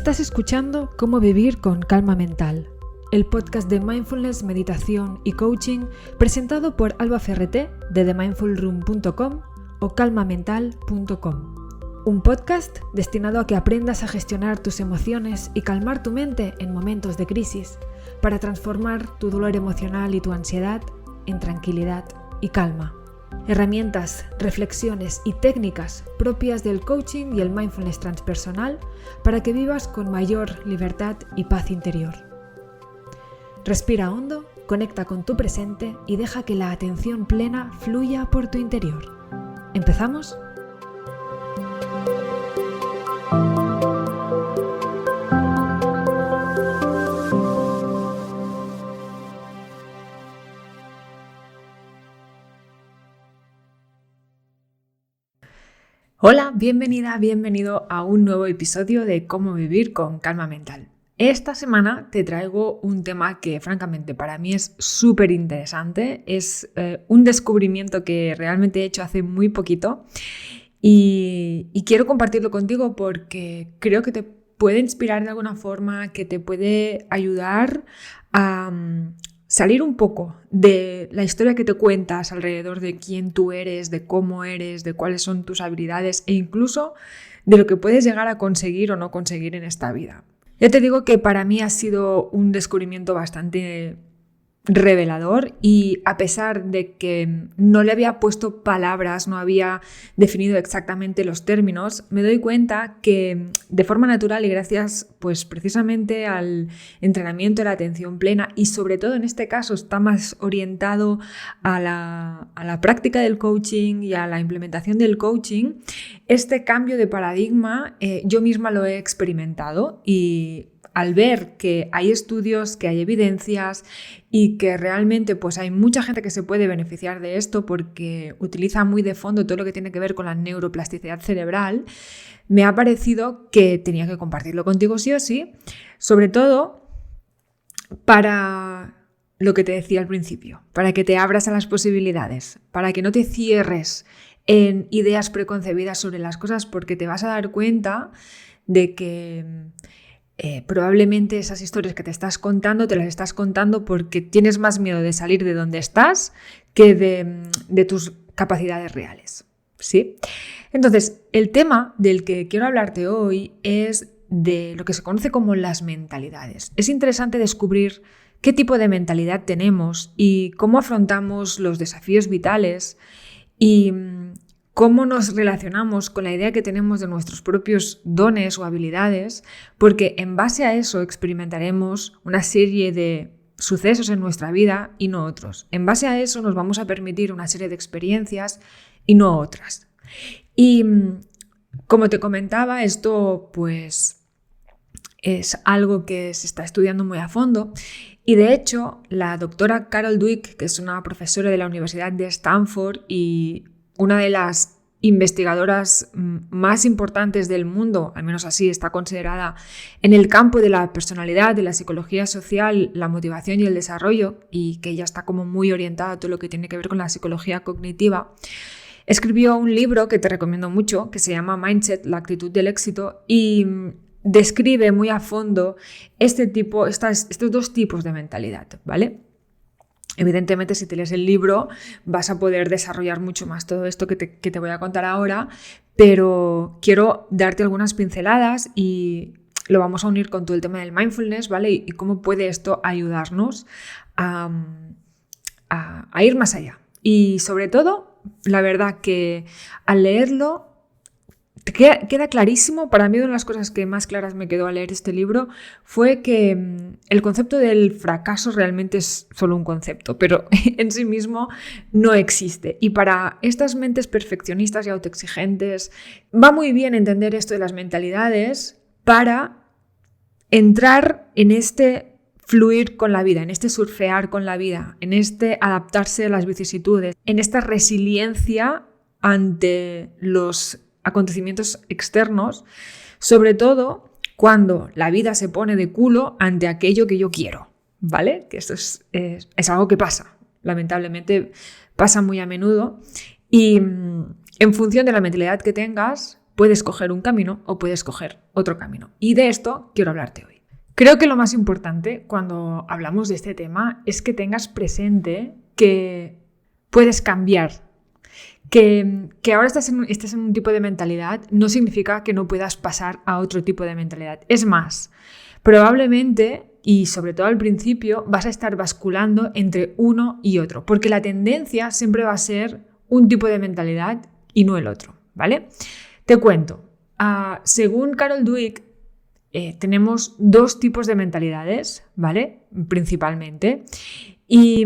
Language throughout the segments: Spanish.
Estás escuchando Cómo vivir con calma mental, el podcast de mindfulness, meditación y coaching presentado por Alba Ferreté de themindfulroom.com o calmamental.com. Un podcast destinado a que aprendas a gestionar tus emociones y calmar tu mente en momentos de crisis para transformar tu dolor emocional y tu ansiedad en tranquilidad y calma. Herramientas, reflexiones y técnicas propias del coaching y el mindfulness transpersonal para que vivas con mayor libertad y paz interior. Respira hondo, conecta con tu presente y deja que la atención plena fluya por tu interior. ¿Empezamos? Hola, bienvenida, bienvenido a un nuevo episodio de Cómo vivir con calma mental. Esta semana te traigo un tema que francamente para mí es súper interesante, es un descubrimiento que realmente he hecho hace muy poquito y quiero compartirlo contigo porque creo que te puede inspirar de alguna forma, que te puede ayudar a salir un poco de la historia que te cuentas alrededor de quién tú eres, de cómo eres, de cuáles son tus habilidades e incluso de lo que puedes llegar a conseguir o no conseguir en esta vida. Ya te digo que para mí ha sido un descubrimiento bastante revelador y a pesar de que no le había puesto palabras, no había definido exactamente los términos, me doy cuenta que de forma natural y gracias pues precisamente al entrenamiento de la atención plena y sobre todo en este caso está más orientado a la práctica del coaching y a la implementación del coaching, este cambio de paradigma yo misma lo he experimentado y al ver que hay estudios, que hay evidencias y que realmente pues hay mucha gente que se puede beneficiar de esto porque utiliza muy de fondo todo lo que tiene que ver con la neuroplasticidad cerebral, me ha parecido que tenía que compartirlo contigo sí o sí, sobre todo para lo que te decía al principio, para que te abras a las posibilidades, para que no te cierres en ideas preconcebidas sobre las cosas porque te vas a dar cuenta de que probablemente esas historias que te estás contando, te las estás contando porque tienes más miedo de salir de donde estás que de tus capacidades reales, ¿sí? Entonces, el tema del que quiero hablarte hoy es de lo que se conoce como las mentalidades. Es interesante descubrir qué tipo de mentalidad tenemos y cómo afrontamos los desafíos vitales y cómo nos relacionamos con la idea que tenemos de nuestros propios dones o habilidades, porque en base a eso experimentaremos una serie de sucesos en nuestra vida y no otros. En base a eso nos vamos a permitir una serie de experiencias y no otras. Y como te comentaba, esto pues es algo que se está estudiando muy a fondo y de hecho la doctora Carol Dweck, que es una profesora de la Universidad de Stanford y una de las investigadoras más importantes del mundo, al menos así está considerada, en el campo de la personalidad, de la psicología social, la motivación y el desarrollo, y que ella está como muy orientada a todo lo que tiene que ver con la psicología cognitiva, escribió un libro que te recomiendo mucho, que se llama Mindset, la actitud del éxito, y describe muy a fondo estos dos tipos de mentalidad, ¿vale? Evidentemente, si te lees el libro vas a poder desarrollar mucho más todo esto que te voy a contar ahora, pero quiero darte algunas pinceladas y lo vamos a unir con todo el tema del mindfulness, ¿vale? Y cómo puede esto ayudarnos a ir más allá. Y sobre todo, la verdad que al leerlo queda clarísimo, para mí una de las cosas que más claras me quedó al leer este libro fue que el concepto del fracaso realmente es solo un concepto, pero en sí mismo no existe. Y para estas mentes perfeccionistas y autoexigentes va muy bien entender esto de las mentalidades para entrar en este fluir con la vida, en este surfear con la vida, en este adaptarse a las vicisitudes, en esta resiliencia ante los acontecimientos externos, sobre todo cuando la vida se pone de culo ante aquello que yo quiero, ¿vale? Que esto es algo que pasa, lamentablemente pasa muy a menudo y en función de la mentalidad que tengas, Puedes coger un camino o puedes coger otro camino. Y de esto quiero hablarte hoy. Creo que lo más importante cuando hablamos de este tema es que tengas presente que puedes cambiar. Que ahora estés en un tipo de mentalidad no significa que no puedas pasar a otro tipo de mentalidad. Es más, probablemente, y sobre todo al principio, vas a estar basculando entre uno y otro, porque la tendencia siempre va a ser un tipo de mentalidad y no el otro, ¿vale? Te cuento, según Carol Dweck, tenemos dos tipos de mentalidades, ¿vale? Principalmente. Y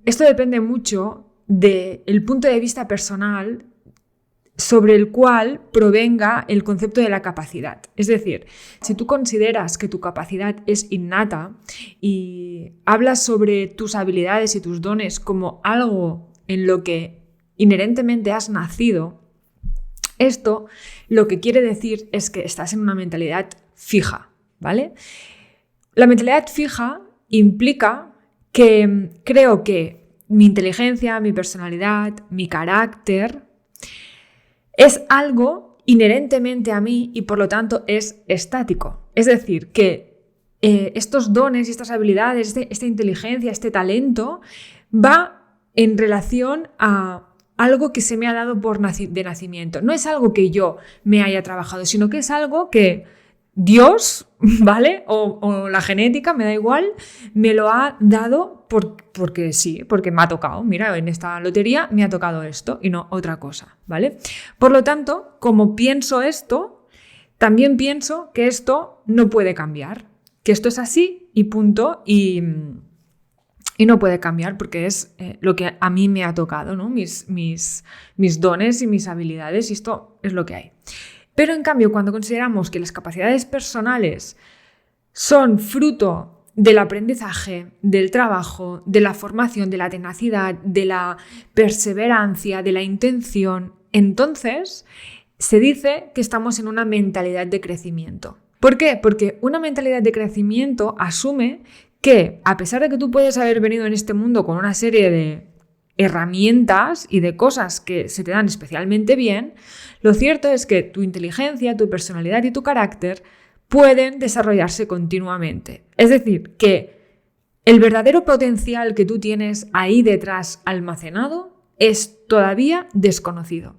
esto depende mucho del punto de vista personal sobre el cual provenga el concepto de la capacidad. Es decir, si tú consideras que tu capacidad es innata y hablas sobre tus habilidades y tus dones como algo en lo que inherentemente has nacido, esto lo que quiere decir es que estás en una mentalidad fija, ¿vale? La mentalidad fija implica que creo que mi inteligencia, mi personalidad, mi carácter es algo inherentemente a mí y por lo tanto es estático. Es decir, que estos dones y estas habilidades, esta inteligencia, este talento va en relación a algo que se me ha dado de nacimiento. No es algo que yo me haya trabajado, sino que es algo que Dios, ¿vale? O la genética, me da igual, me lo ha dado porque sí, porque me ha tocado. Mira, en esta lotería me ha tocado esto y no otra cosa, ¿vale? Por lo tanto, como pienso esto, también pienso que esto no puede cambiar, que esto es así y punto, y no puede cambiar porque es lo que a mí me ha tocado, ¿no? Mis dones y mis habilidades, y esto es lo que hay. Pero en cambio, cuando consideramos que las capacidades personales son fruto del aprendizaje, del trabajo, de la formación, de la tenacidad, de la perseverancia, de la intención, entonces se dice que estamos en una mentalidad de crecimiento. ¿Por qué? Porque una mentalidad de crecimiento asume que, a pesar de que tú puedes haber venido en este mundo con una serie de herramientas y de cosas que se te dan especialmente bien, lo cierto es que tu inteligencia, tu personalidad y tu carácter pueden desarrollarse continuamente. Es decir, que el verdadero potencial que tú tienes ahí detrás almacenado es todavía desconocido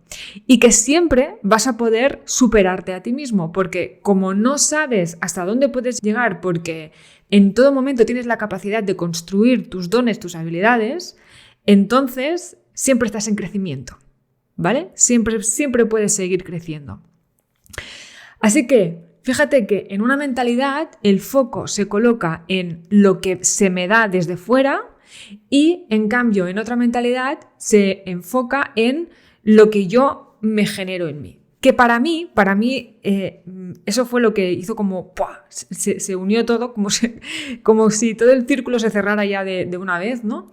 y que siempre vas a poder superarte a ti mismo, porque como no sabes hasta dónde puedes llegar, porque en todo momento tienes la capacidad de construir tus dones, tus habilidades, entonces siempre estás en crecimiento, ¿vale? Siempre puedes seguir creciendo. Así que fíjate que en una mentalidad el foco se coloca en lo que se me da desde fuera y en cambio en otra mentalidad se enfoca en lo que yo me genero en mí. Que para mí eso fue lo que hizo como ¡pua! Se unió todo, como si todo el círculo se cerrara ya de una vez, ¿no?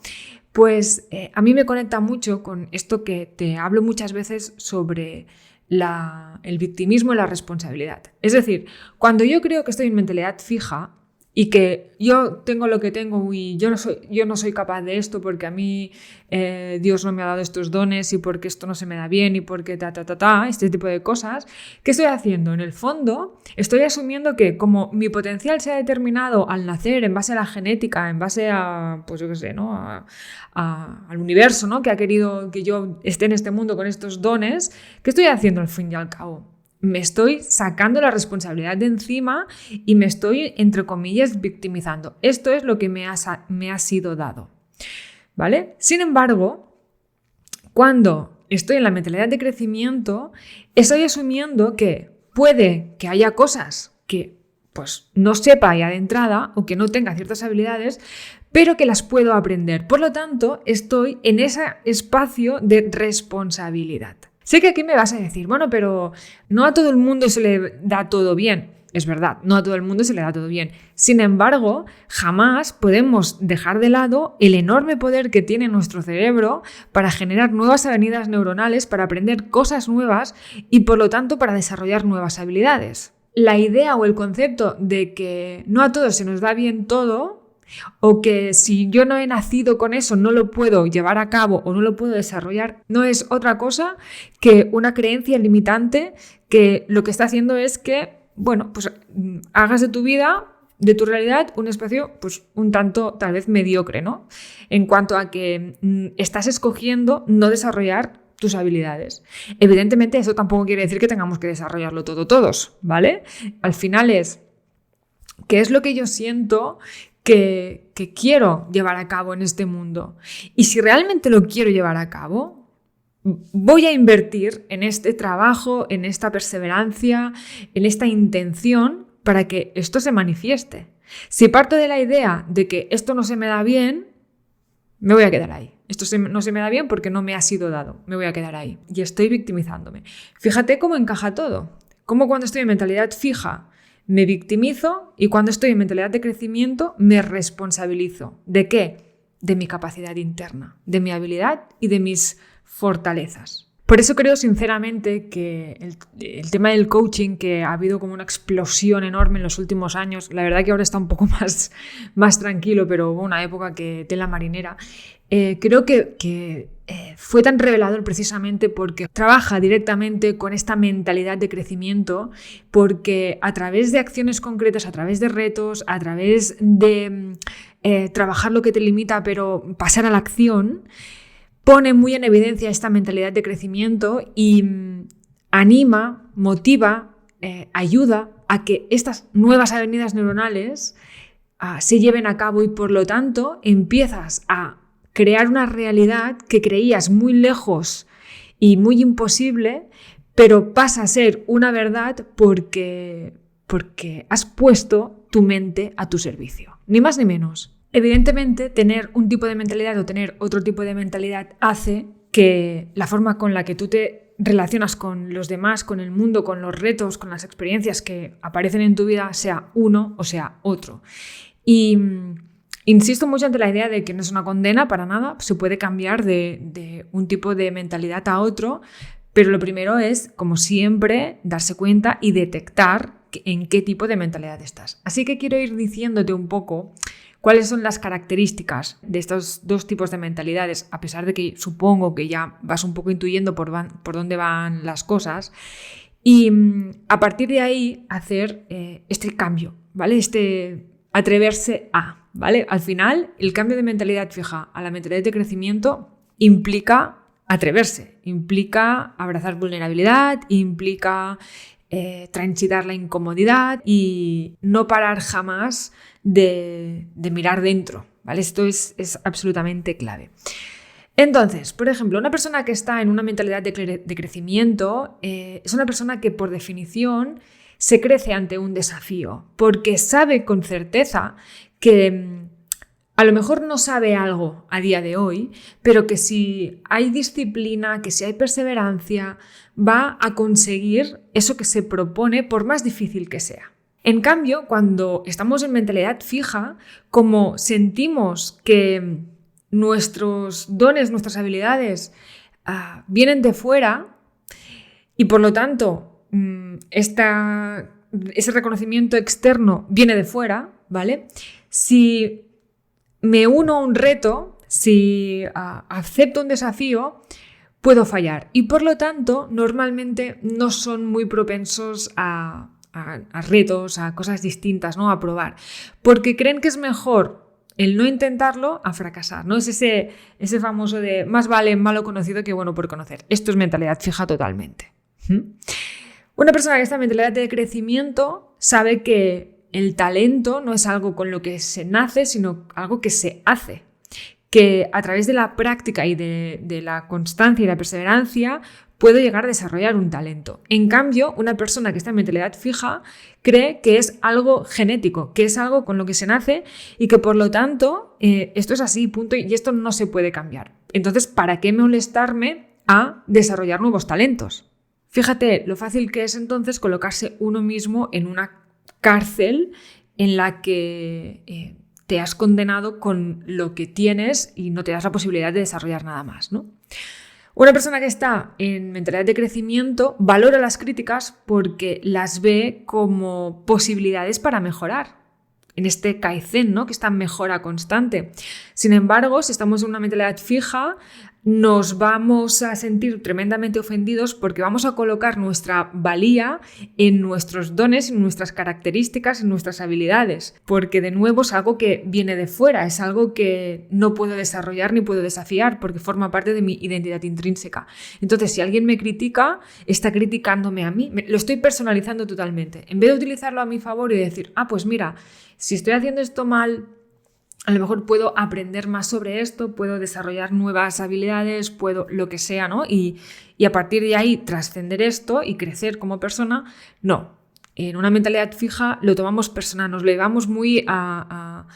Pues a mí me conecta mucho con esto que te hablo muchas veces sobre el victimismo y la responsabilidad. Es decir, cuando yo creo que estoy en mentalidad fija y que yo tengo lo que tengo y yo no soy capaz de esto porque a mí Dios no me ha dado estos dones y porque esto no se me da bien y porque este tipo de cosas, ¿qué estoy haciendo? En el fondo estoy asumiendo que como mi potencial se ha determinado al nacer en base a la genética, en base a, pues yo qué sé, ¿no? Al universo, ¿no? Que ha querido que yo esté en este mundo con estos dones, ¿qué estoy haciendo al fin y al cabo? Me estoy sacando la responsabilidad de encima y me estoy, entre comillas, victimizando. Esto es lo que me ha sido dado, ¿vale? Sin embargo, cuando estoy en la mentalidad de crecimiento, estoy asumiendo que puede que haya cosas que pues no sepa ya de entrada o que no tenga ciertas habilidades, pero que las puedo aprender. Por lo tanto, estoy en ese espacio de responsabilidad. Sé que aquí me vas a decir, bueno, pero no a todo el mundo se le da todo bien. Es verdad, no a todo el mundo se le da todo bien. Sin embargo, jamás podemos dejar de lado el enorme poder que tiene nuestro cerebro para generar nuevas avenidas neuronales, para aprender cosas nuevas y, por lo tanto, para desarrollar nuevas habilidades. La idea o el concepto de que no a todos se nos da bien todo o que si yo no he nacido con eso no lo puedo llevar a cabo o no lo puedo desarrollar, no es otra cosa que una creencia limitante que lo que está haciendo es que, bueno, pues hagas de tu vida, de tu realidad, un espacio pues un tanto tal vez mediocre, ¿no? En cuanto a que estás escogiendo no desarrollar tus habilidades. Evidentemente eso tampoco quiere decir que tengamos que desarrollarlo todo todos, ¿vale? Al final es, ¿qué es lo que yo siento que quiero llevar a cabo en este mundo? Y si realmente lo quiero llevar a cabo, voy a invertir en este trabajo, en esta perseverancia, en esta intención para que esto se manifieste. Si parto de la idea de que esto no se me da bien, me voy a quedar ahí. Esto no se me da bien porque no me ha sido dado. Me voy a quedar ahí. Y estoy victimizándome. Fíjate cómo encaja todo. Cómo cuando estoy en mentalidad fija me victimizo y cuando estoy en mentalidad de crecimiento me responsabilizo. ¿De qué? De mi capacidad interna, de mi habilidad y de mis fortalezas. Por eso creo sinceramente que el tema del coaching, que ha habido como una explosión enorme en los últimos años, la verdad que ahora está un poco más tranquilo, pero hubo una época que tela marinera, creo que fue tan revelador precisamente porque trabaja directamente con esta mentalidad de crecimiento, porque a través de acciones concretas, a través de retos, a través de trabajar lo que te limita pero pasar a la acción, pone muy en evidencia esta mentalidad de crecimiento y anima, motiva, ayuda a que estas nuevas avenidas neuronales se lleven a cabo y por lo tanto empiezas a crear una realidad que creías muy lejos y muy imposible, pero pasa a ser una verdad porque has puesto tu mente a tu servicio, ni más ni menos. Evidentemente, tener un tipo de mentalidad o tener otro tipo de mentalidad hace que la forma con la que tú te relacionas con los demás, con el mundo, con los retos, con las experiencias que aparecen en tu vida, sea uno o sea otro. Y insisto mucho ante la idea de que no es una condena para nada, se puede cambiar de un tipo de mentalidad a otro, pero lo primero es, como siempre, darse cuenta y detectar en qué tipo de mentalidad estás. Así que quiero ir diciéndote un poco cuáles son las características de estos dos tipos de mentalidades, a pesar de que supongo que ya vas un poco intuyendo por dónde van las cosas, y a partir de ahí hacer este cambio, ¿vale? Este atreverse a, ¿vale? Al final, el cambio de mentalidad fija a la mentalidad de crecimiento implica atreverse, implica abrazar vulnerabilidad, implica transitar la incomodidad y no parar jamás de mirar dentro, ¿vale? Esto es absolutamente clave. Entonces, por ejemplo, una persona que está en una mentalidad de crecimiento es una persona que por definición se crece ante un desafío, porque sabe con certeza que a lo mejor no sabe algo a día de hoy, pero que si hay disciplina, que si hay perseverancia, va a conseguir eso que se propone por más difícil que sea. En cambio, cuando estamos en mentalidad fija, como sentimos que nuestros dones, nuestras habilidades vienen de fuera y por lo tanto ese reconocimiento externo viene de fuera, ¿vale? Si me uno a un reto, si acepto un desafío, puedo fallar. Y por lo tanto, normalmente no son muy propensos a retos, a cosas distintas, ¿no? A probar. Porque creen que es mejor el no intentarlo a fracasar, ¿no? Es ese famoso de más vale malo conocido que bueno por conocer. Esto es mentalidad fija totalmente. Una persona que está en mentalidad de crecimiento sabe que el talento no es algo con lo que se nace, sino algo que se hace. Que a través de la práctica y de la constancia y la perseverancia puedo llegar a desarrollar un talento. En cambio, una persona que está en mentalidad fija cree que es algo genético, que es algo con lo que se nace y que por lo tanto esto es así, punto, y esto no se puede cambiar. Entonces, ¿para qué molestarme a desarrollar nuevos talentos? Fíjate lo fácil que es entonces colocarse uno mismo en una cárcel en la que te has condenado con lo que tienes y no te das la posibilidad de desarrollar nada más, ¿no? Una persona que está en mentalidad de crecimiento valora las críticas porque las ve como posibilidades para mejorar. en este kaizen, ¿no? Que esta mejora constante. Sin embargo, si estamos en una mentalidad fija, nos vamos a sentir tremendamente ofendidos porque vamos a colocar nuestra valía en nuestros dones, en nuestras características, en nuestras habilidades, porque de nuevo es algo que viene de fuera, es algo que no puedo desarrollar ni puedo desafiar porque forma parte de mi identidad intrínseca. Entonces, si alguien me critica, está criticándome a mí, lo estoy personalizando totalmente. En vez de utilizarlo a mi favor y decir, pues mira, si estoy haciendo esto mal, a lo mejor puedo aprender más sobre esto, puedo desarrollar nuevas habilidades, puedo lo que sea, ¿no? Y a partir de ahí trascender esto y crecer como persona. No, en una mentalidad fija lo tomamos personal, nos lo llevamos muy al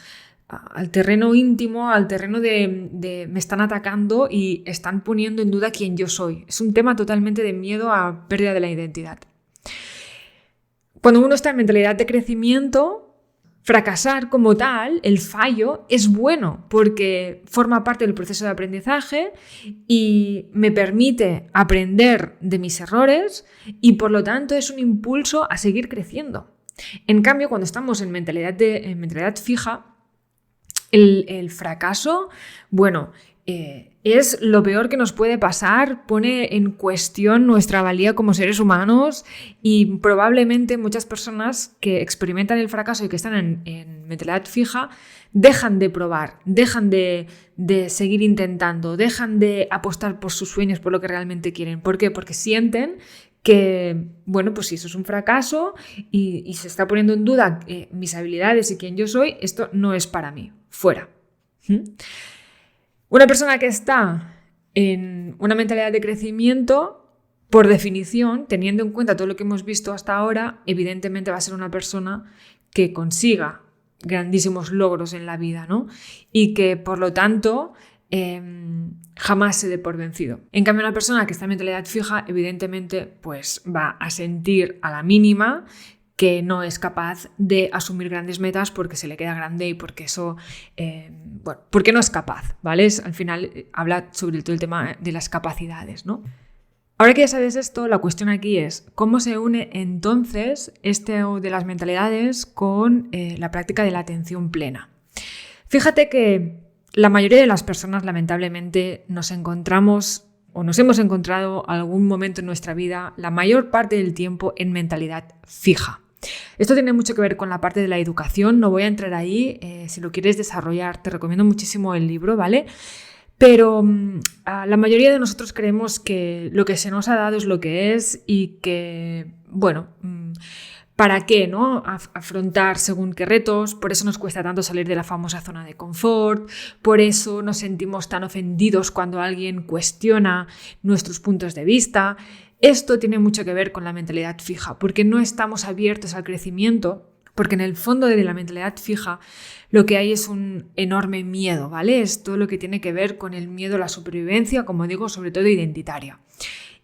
terreno íntimo, al terreno de me están atacando y están poniendo en duda quién yo soy. Es un tema totalmente de miedo a pérdida de la identidad. Cuando uno está en mentalidad de crecimiento, fracasar como tal, el fallo, es bueno porque forma parte del proceso de aprendizaje y me permite aprender de mis errores y por lo tanto es un impulso a seguir creciendo. En cambio, cuando estamos en mentalidad fija, el fracaso, es lo peor que nos puede pasar, pone en cuestión nuestra valía como seres humanos y probablemente muchas personas que experimentan el fracaso y que están en mentalidad fija dejan de probar, dejan de seguir intentando, dejan de apostar por sus sueños, por lo que realmente quieren. ¿Por qué? Porque sienten que, pues si eso es un fracaso y se está poniendo en duda mis habilidades y quién yo soy, esto no es para mí, fuera. Una persona que está en una mentalidad de crecimiento, por definición, teniendo en cuenta todo lo que hemos visto hasta ahora, evidentemente va a ser una persona que consiga grandísimos logros en la vida, ¿no? Y que, por lo tanto, jamás se dé por vencido. En cambio, una persona que está en mentalidad fija, evidentemente, pues va a sentir a la mínima que no es capaz de asumir grandes metas porque se le queda grande y porque eso, porque no es capaz, ¿vale? Al final habla sobre todo el tema de las capacidades, ¿no? Ahora que ya sabes esto, la cuestión aquí es cómo se une entonces esto de las mentalidades con la práctica de la atención plena. Fíjate que la mayoría de las personas, lamentablemente, nos encontramos o nos hemos encontrado algún momento en nuestra vida, la mayor parte del tiempo, en mentalidad fija. Esto tiene mucho que ver con la parte de la educación, no voy a entrar ahí, si lo quieres desarrollar te recomiendo muchísimo el libro, ¿vale? Pero la mayoría de nosotros creemos que lo que se nos ha dado es lo que es y que, ¿para qué, no? Afrontar según qué retos, por eso nos cuesta tanto salir de la famosa zona de confort, por eso nos sentimos tan ofendidos cuando alguien cuestiona nuestros puntos de vista. Esto tiene mucho que ver con la mentalidad fija, porque no estamos abiertos al crecimiento, porque en el fondo de la mentalidad fija lo que hay es un enorme miedo, ¿vale? Es todo lo que tiene que ver con el miedo a la supervivencia, como digo, sobre todo identitaria.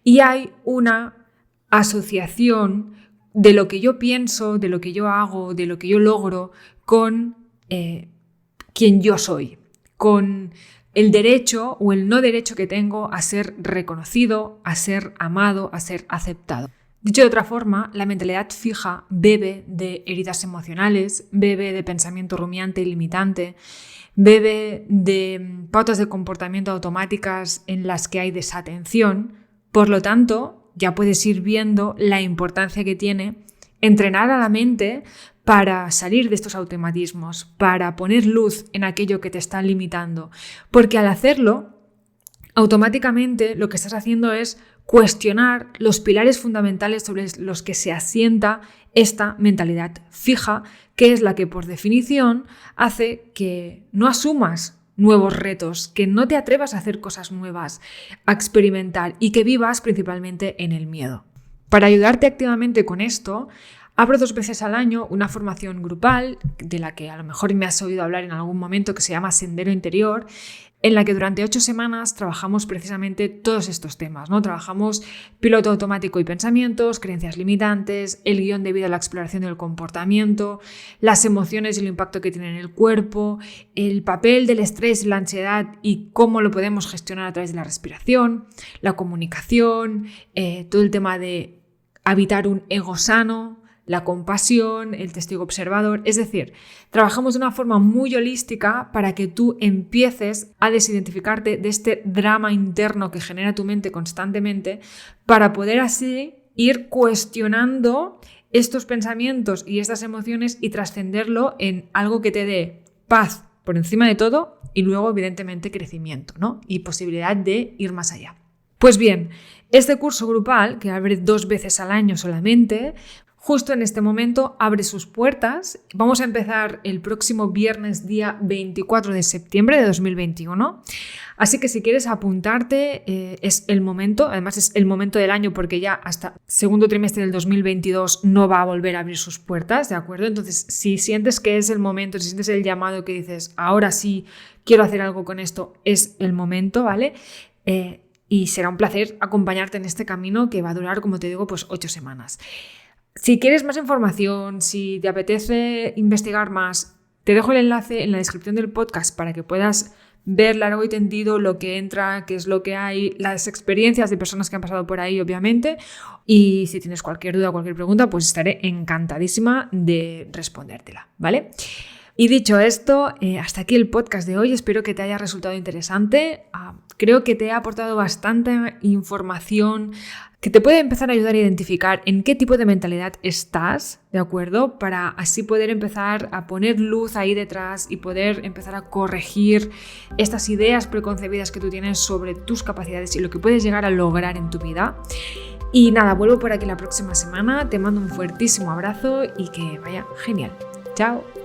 Y hay una asociación de lo que yo pienso, de lo que yo hago, de lo que yo logro con quien yo soy, con el derecho o el no derecho que tengo a ser reconocido, a ser amado, a ser aceptado. Dicho de otra forma, la mentalidad fija bebe de heridas emocionales, bebe de pensamiento rumiante y limitante, bebe de pautas de comportamiento automáticas en las que hay desatención. Por lo tanto, ya puedes ir viendo la importancia que tiene entrenar a la mente para salir de estos automatismos, para poner luz en aquello que te está limitando. Porque al hacerlo, automáticamente lo que estás haciendo es cuestionar los pilares fundamentales sobre los que se asienta esta mentalidad fija, que es la que por definición hace que no asumas nuevos retos, que no te atrevas a hacer cosas nuevas, a experimentar y que vivas principalmente en el miedo. Para ayudarte activamente con esto, abro 2 veces al año una formación grupal, de la que a lo mejor me has oído hablar en algún momento, que se llama Sendero Interior, en la que durante 8 semanas trabajamos precisamente todos estos temas, ¿no? Trabajamos piloto automático y pensamientos, creencias limitantes, el guión de vida a la exploración del comportamiento, las emociones y el impacto que tienen en el cuerpo, el papel del estrés y la ansiedad y cómo lo podemos gestionar a través de la respiración, la comunicación, todo el tema de habitar un ego sano, la compasión, el testigo observador. Es decir, trabajamos de una forma muy holística para que tú empieces a desidentificarte de este drama interno que genera tu mente constantemente, para poder así ir cuestionando estos pensamientos y estas emociones y trascenderlo en algo que te dé paz por encima de todo y luego, evidentemente, crecimiento, ¿no? Y posibilidad de ir más allá. Pues bien, este curso grupal, que abre 2 veces al año solamente, justo en este momento abre sus puertas. Vamos a empezar el próximo viernes, día 24 de septiembre de 2021. Así que si quieres apuntarte, es el momento. Además es el momento del año porque ya hasta segundo trimestre del 2022 no va a volver a abrir sus puertas, ¿de acuerdo? Entonces, si sientes que es el momento, si sientes el llamado que dices, ahora sí quiero hacer algo con esto, es el momento, ¿vale? Y será un placer acompañarte en este camino que va a durar, como te digo, pues 8 semanas. Si quieres más información, si te apetece investigar más, te dejo el enlace en la descripción del podcast para que puedas ver largo y tendido lo que entra, qué es lo que hay, las experiencias de personas que han pasado por ahí, obviamente. Y si tienes cualquier duda o cualquier pregunta, pues estaré encantadísima de respondértela, ¿vale? Y dicho esto, hasta aquí el podcast de hoy. Espero que te haya resultado interesante. Creo que te he aportado bastante información que te puede empezar a ayudar a identificar en qué tipo de mentalidad estás, ¿de acuerdo? Para así poder empezar a poner luz ahí detrás y poder empezar a corregir estas ideas preconcebidas que tú tienes sobre tus capacidades y lo que puedes llegar a lograr en tu vida. Y nada, vuelvo por aquí la próxima semana. Te mando un fuertísimo abrazo y que vaya genial. Chao.